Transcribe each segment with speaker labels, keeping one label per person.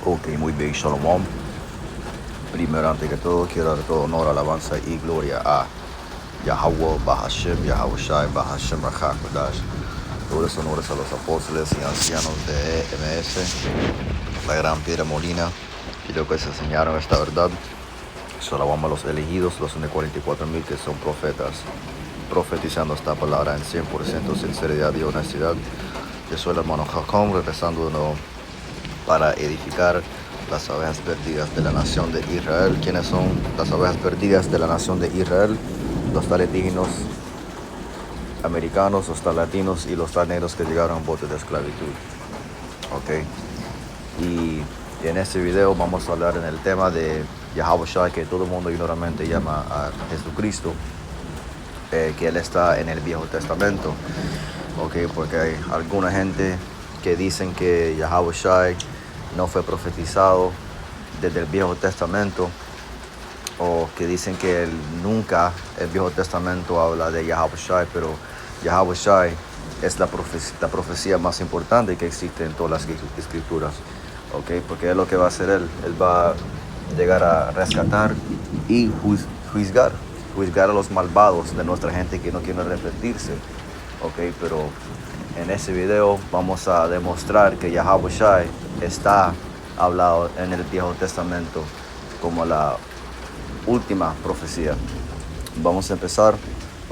Speaker 1: Ok, muy bien, Shalom. Primero, ante que todo, quiero dar todo honor, alabanza y gloria a Yahweh, Bahashem, Yahweh Shai, Bahashem, Rahakodash. Todos los honores a los apóstoles y ancianos de EMS, la gran piedra molina, y lo que se enseñaron esta verdad. Shalom a los elegidos, los 44,000 que son profetas, profetizando esta palabra en 100% sinceridad y honestidad. Yo soy el hermano Jacom, regresando de nuevo para edificar las ovejas perdidas de la nación de Israel. ¿Quiénes son las ovejas perdidas de la nación de Israel? Los talentígenos americanos, los latinos y los negros que llegaron a botes de esclavitud. Ok. Y en este video vamos a hablar en el tema de Yahweh Shai, que todo el mundo ignorantemente llama a Jesucristo, que él está en el Viejo Testamento. Ok, porque hay alguna gente que dicen que Yahweh Shai no fue profetizado desde el Viejo Testamento, o que dicen que el Viejo Testamento habla de Yahweh Shai, pero Yahweh Shai es la profecía más importante que existe en todas las escrituras. Ok, porque es lo que va a hacer él va a llegar a rescatar y juzgar a los malvados de nuestra gente que no quiere arrepentirse. Ok, pero en este video vamos a demostrar que Yahweh Shai está hablado en el Viejo Testamento como la última profecía. Vamos a empezar.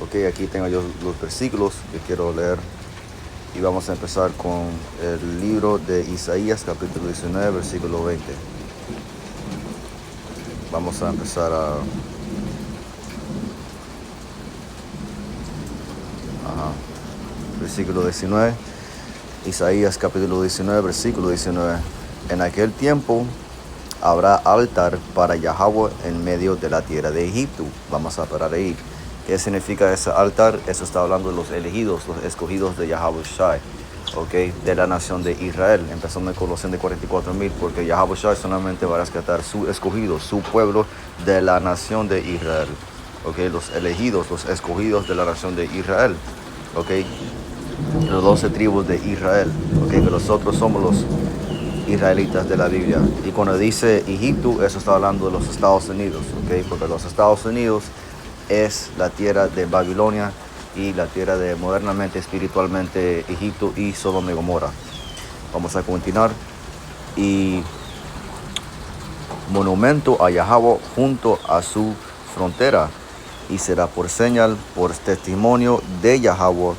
Speaker 1: Ok, aquí tengo yo los versículos que quiero leer. Y vamos a empezar con el libro de Isaías, capítulo 19, versículo 20. Vamos a empezar versículo 19. Isaías, capítulo 19, versículo 19. En aquel tiempo habrá altar para Yahweh en medio de la tierra de Egipto. Vamos a parar ahí. ¿Qué significa ese altar? Eso está hablando de los elegidos, los escogidos de Yahweh Shai, okay, de la nación de Israel, empezando con los 144,000, porque Yahweh Shai solamente va a rescatar su escogido, su pueblo de la nación de Israel, okay, los elegidos, los escogidos de la nación de Israel, okay, los 12 tribus de Israel, okay, que nosotros somos los israelitas de la Biblia. Y cuando dice Egipto, eso está hablando de los Estados Unidos, okay, porque los Estados Unidos es la tierra de Babilonia y la tierra de modernamente, espiritualmente, Egipto y Sodoma y Gomorra. Vamos a continuar. Y monumento a Yahweh junto a su frontera, y será por señal, por testimonio de Yahweh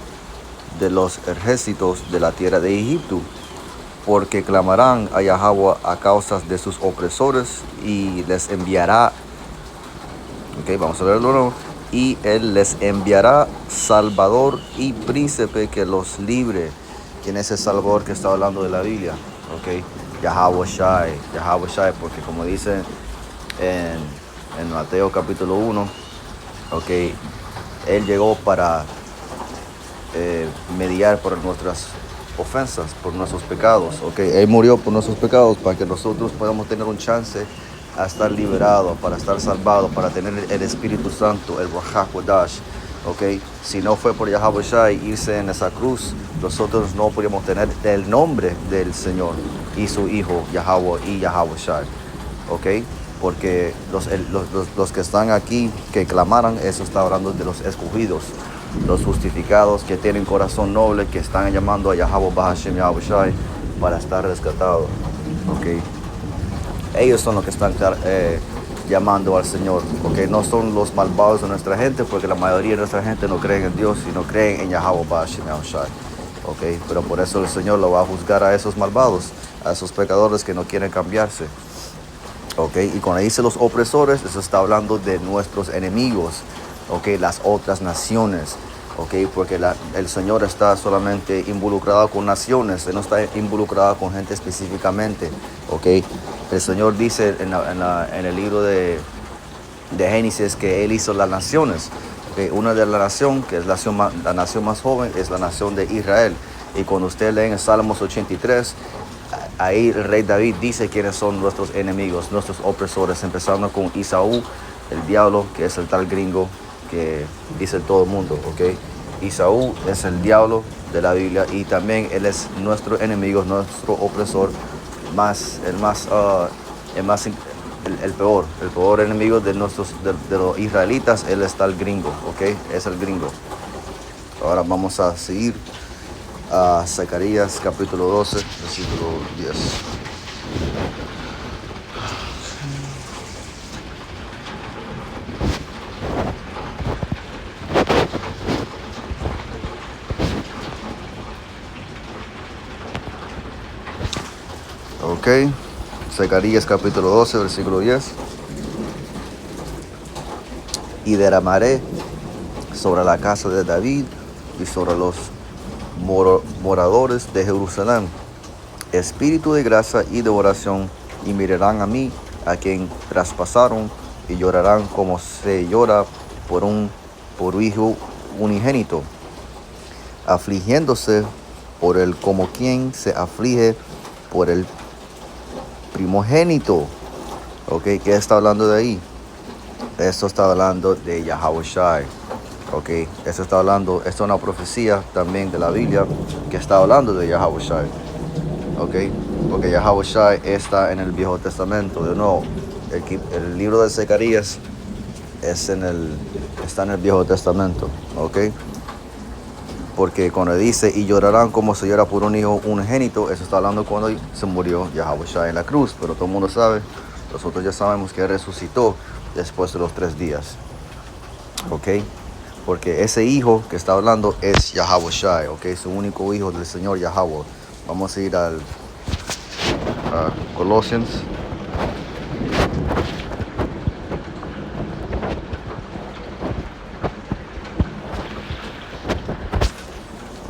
Speaker 1: de los ejércitos de la tierra de Egipto, porque clamarán a Yahweh a causa de sus opresores y les enviará. Ok, vamos a verlo, ¿no? Y él les enviará Salvador y príncipe que los libre. ¿Quién es el Salvador que está hablando de la Biblia? Ok, Yahweh Shai, porque como dice en Mateo capítulo 1, ok, él llegó para mediar por nuestras ofensas, por nuestros pecados. Ok, él murió por nuestros pecados para que nosotros podamos tener un chance a estar liberados, para estar salvados, para tener el Espíritu Santo, el Rahakodash. Ok, si no fue por Yahweh Shai irse en esa cruz, nosotros no podríamos tener el nombre del Señor y su Hijo Yahweh y Yahweh Shai. Ok, porque los que están aquí, que clamaran, eso está hablando de los escogidos, los justificados que tienen corazón noble, que están llamando a Yahweh Bahashem Yahweh Shai para estar rescatados. Okay. Ellos son los que están llamando al Señor, porque no son los malvados de nuestra gente, porque la mayoría de nuestra gente no creen en Dios y no creen en Yahweh Bahashem Yahweh Shai. Okay. Pero por eso el Señor lo va a juzgar a esos malvados, a esos pecadores que no quieren cambiarse. Okay. Y cuando dice los opresores, eso está hablando de nuestros enemigos, okay, las otras naciones, okay, porque el Señor está solamente involucrado con naciones, Él no está involucrado con gente específicamente, okay. El Señor dice en el libro de Génesis que Él hizo las naciones, okay. Una de la nación, que es la nación más joven, es la nación de Israel. Y cuando usted lee en Salmos 83, ahí el rey David dice quiénes son nuestros enemigos, nuestros opresores, empezando con Esaú, el diablo, que es el tal gringo que dice todo el mundo, ok. Esaú es el diablo de la Biblia y también él es nuestro enemigo, nuestro opresor el peor enemigo de los israelitas, él está el gringo, ¿ok? Es el gringo. Ahora vamos a seguir a Zacarías capítulo 12, versículo 10. Ok, Zacarías capítulo 12, versículo 10. Y derramaré sobre la casa de David y sobre los moradores de Jerusalén espíritu de gracia y de oración, y mirarán a mí, a quien traspasaron, y llorarán como se llora por hijo unigénito, afligiéndose por él como quien se aflige por el primogénito. Ok, ¿qué está hablando de ahí? Esto está hablando de Yahawashi. Ok, esto está hablando, esto es una profecía también de la Biblia que está hablando de Yahawashi. Ok, porque Yahawashi está en el Viejo Testamento. De nuevo, el libro de Zacarías está en el Viejo Testamento. Ok, porque cuando dice y llorarán como se llora por un hijo unigénito, eso está hablando cuando se murió Yahawashi en la cruz. Pero todo el mundo sabe, nosotros ya sabemos que resucitó después de los 3 días. Ok, porque ese hijo que está hablando es Yahawashi. Ok, su único hijo del Señor Yahweh. Vamos a ir a Colossians.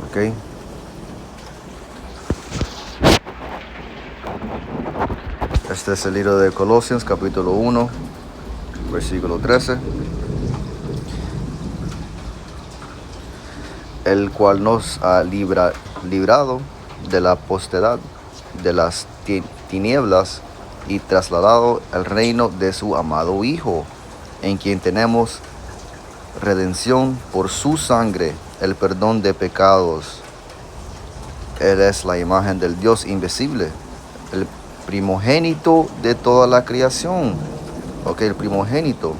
Speaker 1: Ok. Este es el libro de Colossians, capítulo 1, versículo 13. El cual nos ha librado de la potestad de las tinieblas y trasladado al reino de su amado Hijo, en quien tenemos redención por su sangre, el perdón de pecados. Él es la imagen del Dios invisible, el primogénito de toda la creación. Ok, el primogénito.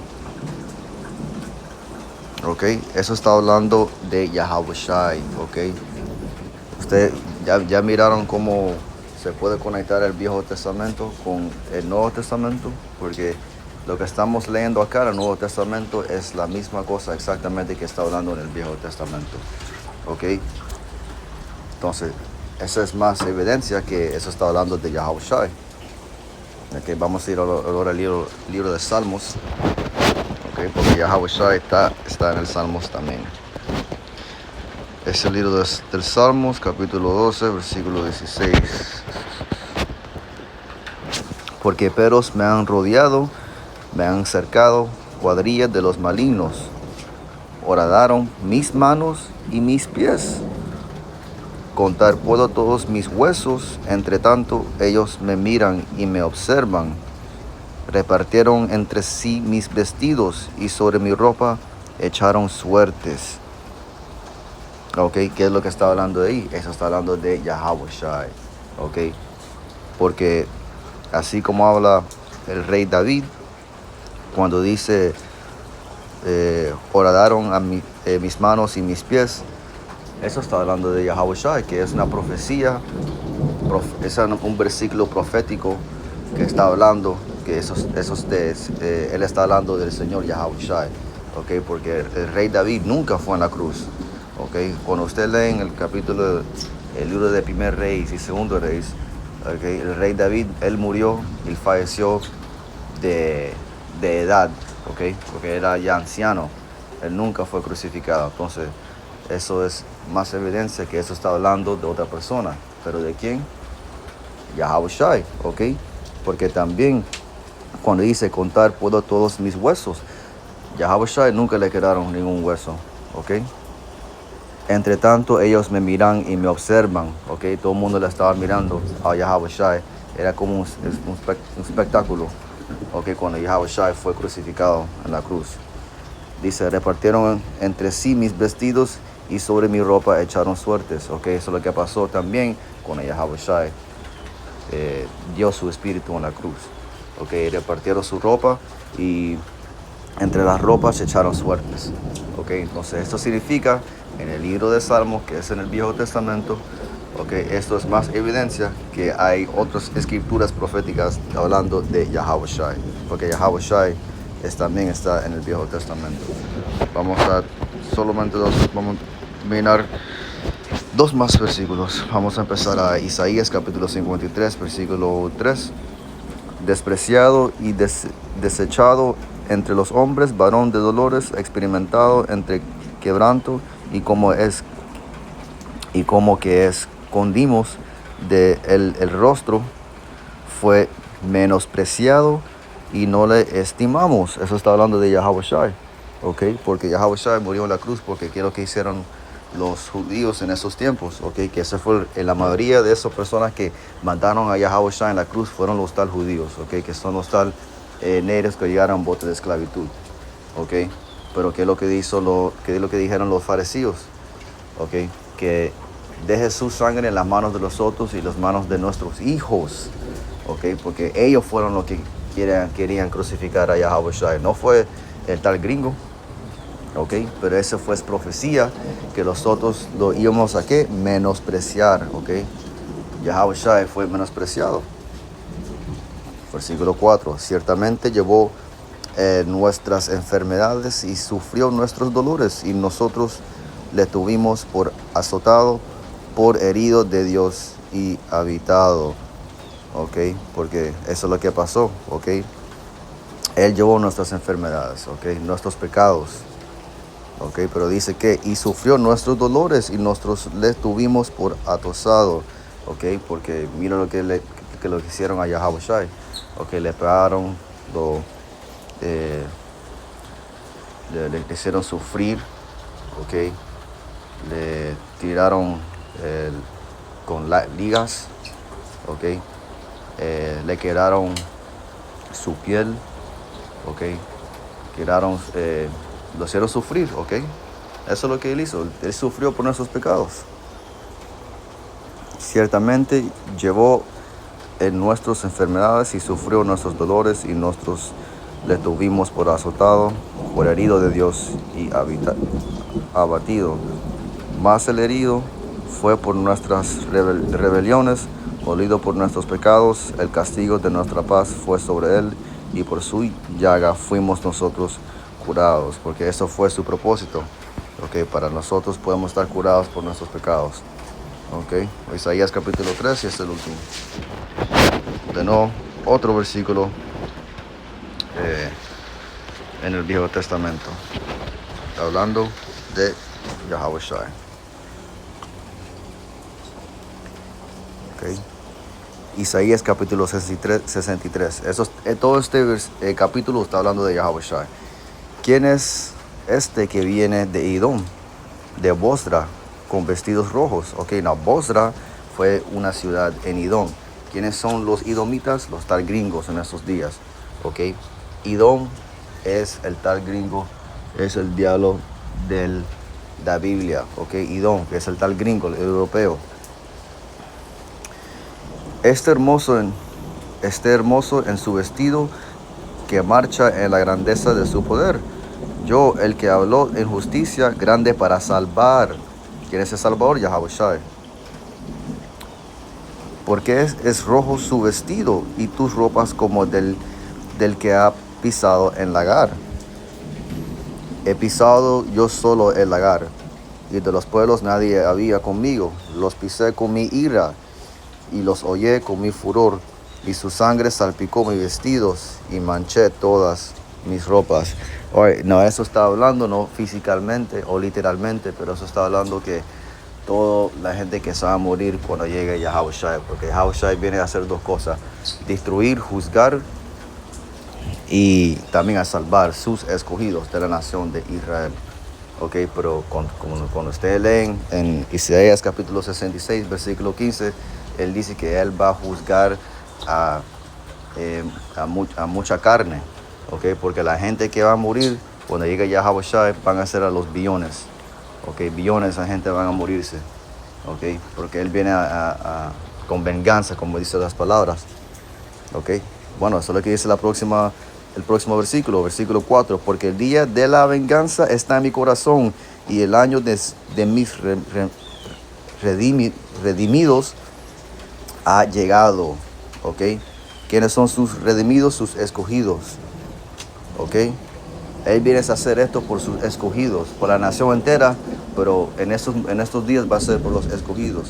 Speaker 1: Ok, eso está hablando de Yahawashi. Ok, ustedes ya miraron cómo se puede conectar el Viejo Testamento con el Nuevo Testamento, porque lo que estamos leyendo acá en el Nuevo Testamento es la misma cosa exactamente que está hablando en el Viejo Testamento. Ok, entonces esa es más evidencia que eso está hablando de Yahawashi. Ok, vamos a ir ahora al libro de Salmos. Okay, porque Yahawashi está en el Salmos también. Es el libro del Salmos, capítulo 12, versículo 16. Porque perros me han rodeado, me han cercado, cuadrillas de los malignos. Horadaron mis manos y mis pies. Contar puedo todos mis huesos, entre tanto ellos me miran y me observan. Repartieron entre sí mis vestidos y sobre mi ropa echaron suertes. Ok, ¿qué es lo que está hablando de ahí? Eso está hablando de Yahawashi. Ok, porque así como habla el rey David, cuando dice, horadaron a mis manos y mis pies, eso está hablando de Yahawashi, que es una profecía, es un versículo profético que está hablando, que él está hablando del Señor Yahawashi. Ok, porque el rey David nunca fue en la cruz. Okay. Cuando usted lee en el libro de Primer Reyes y Segundo Reyes, okay, el rey David, él murió y falleció de edad, okay, porque era ya anciano. Él nunca fue crucificado. Entonces, eso es más evidencia que eso está hablando de otra persona. ¿Pero de quién? Yahawashi, ok. Porque también, cuando dice contar puedo todos mis huesos, Yahawashi nunca le quedaron ningún hueso, ok. Entre tanto, ellos me miran y me observan, ok. Todo el mundo le estaba mirando a Yahawashi. Era como un espectáculo, ok, cuando Yahawashi fue crucificado en la cruz. Dice, repartieron entre sí mis vestidos y sobre mi ropa echaron suertes. Ok, eso es lo que pasó también con Yahawashi. dio su espíritu en la cruz. Okay, repartieron su ropa y entre las ropas se echaron suertes. Okay, entonces esto significa en el libro de Salmos, que es en el Viejo Testamento, okay, esto es más evidencia que hay otras escrituras proféticas hablando de Yahweh Shai, porque Yahweh Shai también está en el Viejo Testamento. Vamos a mirar dos más versículos. Vamos a empezar a Isaías capítulo 53, versículo 3. Despreciado y desechado entre los hombres, varón de dolores, experimentado entre quebranto, y como que escondimos de el rostro, fue menospreciado y no le estimamos. Eso está hablando de Yahweh Shai, okay, porque Yahweh Shai murió en la cruz, porque ¿qué es lo que hicieron los judíos en esos tiempos? Okay, que esa fue la mayoría de esas personas que mataron a Yahweh Shai en la cruz fueron los tal judíos, okay, que son los tal negros que llegaron a bote de esclavitud, okay. Pero ¿qué es lo que dijeron los fariseos? Okay, que deje su sangre en las manos de los otros y las manos de nuestros hijos, okay, porque ellos fueron los que querían crucificar a Yahweh Shai, no fue el tal gringo. Okay, pero esa fue profecía que nosotros lo íbamos a menospreciar. Okay, Yahweh Shai fue menospreciado. Versículo 4. Ciertamente llevó nuestras enfermedades y sufrió nuestros dolores, y nosotros le tuvimos por azotado, por herido de Dios y habitado. Okay, porque eso es lo que pasó. Okay, Él llevó nuestras enfermedades, okay, nuestros pecados. Okay, pero dice que y sufrió nuestros dolores y nosotros le tuvimos por atosado. Okay, porque mira lo que le hicieron a Yahweh Shai. Okay, le pegaron, le hicieron sufrir. Okay, le tiraron con ligas. Okay, le quedaron su piel. Okay, quedaron lo hicieron sufrir, ¿ok? Eso es lo que Él hizo. Él sufrió por nuestros pecados. Ciertamente llevó en nuestras enfermedades y sufrió nuestros dolores, y nosotros le tuvimos por azotado, por herido de Dios y abatido. Mas el herido fue por nuestras rebeliones, molido por nuestros pecados. El castigo de nuestra paz fue sobre Él, y por su llaga fuimos nosotros curados, porque eso fue su propósito. Okay, para nosotros podemos estar curados por nuestros pecados. Okay, Isaías capítulo 3, y este es el último. De nuevo, otro versículo en el Viejo Testamento, hablando de Yahweh Shai. Okay, Isaías capítulo 63. Todo este capítulo está hablando de Yahweh Shai. ¿Quién es este que viene de Edom, de Bosra, con vestidos rojos? Okay, Bosra fue una ciudad en Edom. ¿Quiénes son los edomitas? Los tal gringos en estos días. Okay, Edom es el tal gringo, es el diablo de la Biblia. Okay, Edom, que es el tal gringo, el europeo. Este hermoso en su vestido, que marcha en la grandeza de su poder. Yo, el que habló en justicia, grande para salvar. ¿Quién es el Salvador? Yahweh Shai. Porque es rojo su vestido, y tus ropas como del que ha pisado el lagar. He pisado yo solo el lagar, y de los pueblos nadie había conmigo. Los pisé con mi ira, y los hollé con mi furor, y su sangre salpicó mis vestidos, y manché todas mis ropas. No, eso está hablando no físicamente o literalmente, pero eso está hablando que toda la gente que se va a morir cuando llegue Yahweh Shai, porque Yahweh Shai viene a hacer dos cosas: destruir, juzgar, y también a salvar sus escogidos de la nación de Israel. Okay, pero cuando ustedes leen en Isaías capítulo 66, versículo 15, Él dice que Él va a juzgar a mucha carne. Okay, porque la gente que va a morir cuando llegue Yahweh Shai van a ser a los billones. Okay, billones de gente van a morirse. Okay, porque Él viene a con venganza, como dice las palabras. Ok, bueno, eso es lo que dice el próximo versículo, versículo 4. Porque el día de la venganza está en mi corazón y el año de mis redimidos ha llegado. Ok, ¿quiénes son sus redimidos? Sus escogidos. Ok, Él viene a hacer esto por sus escogidos, por la nación entera, pero en estos días va a ser por los escogidos.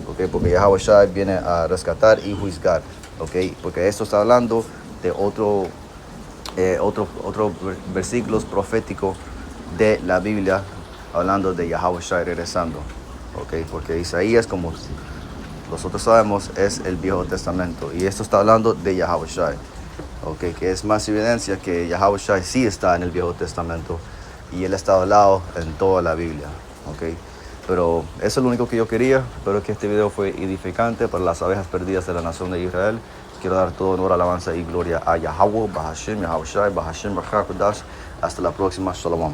Speaker 1: Ok, porque Yahweh Shai viene a rescatar y juzgar. Ok, porque esto está hablando de otros versículos proféticos de la Biblia, hablando de Yahweh Shai regresando. Ok, porque Isaías, como nosotros sabemos, es el Viejo Testamento. Y esto está hablando de Yahweh Shai. Okay, que es más evidencia que Yahweh Shai sí está en el Viejo Testamento. Y Él está hablado en toda la Biblia. Okay. Pero eso es lo único que yo quería. Espero que este video fue edificante para las abejas perdidas de la nación de Israel. Quiero dar todo honor, alabanza y gloria a Yahweh, Bahashem, Yahweh Shai, Bahashem, Bahakudash. Hasta la próxima. Shalom.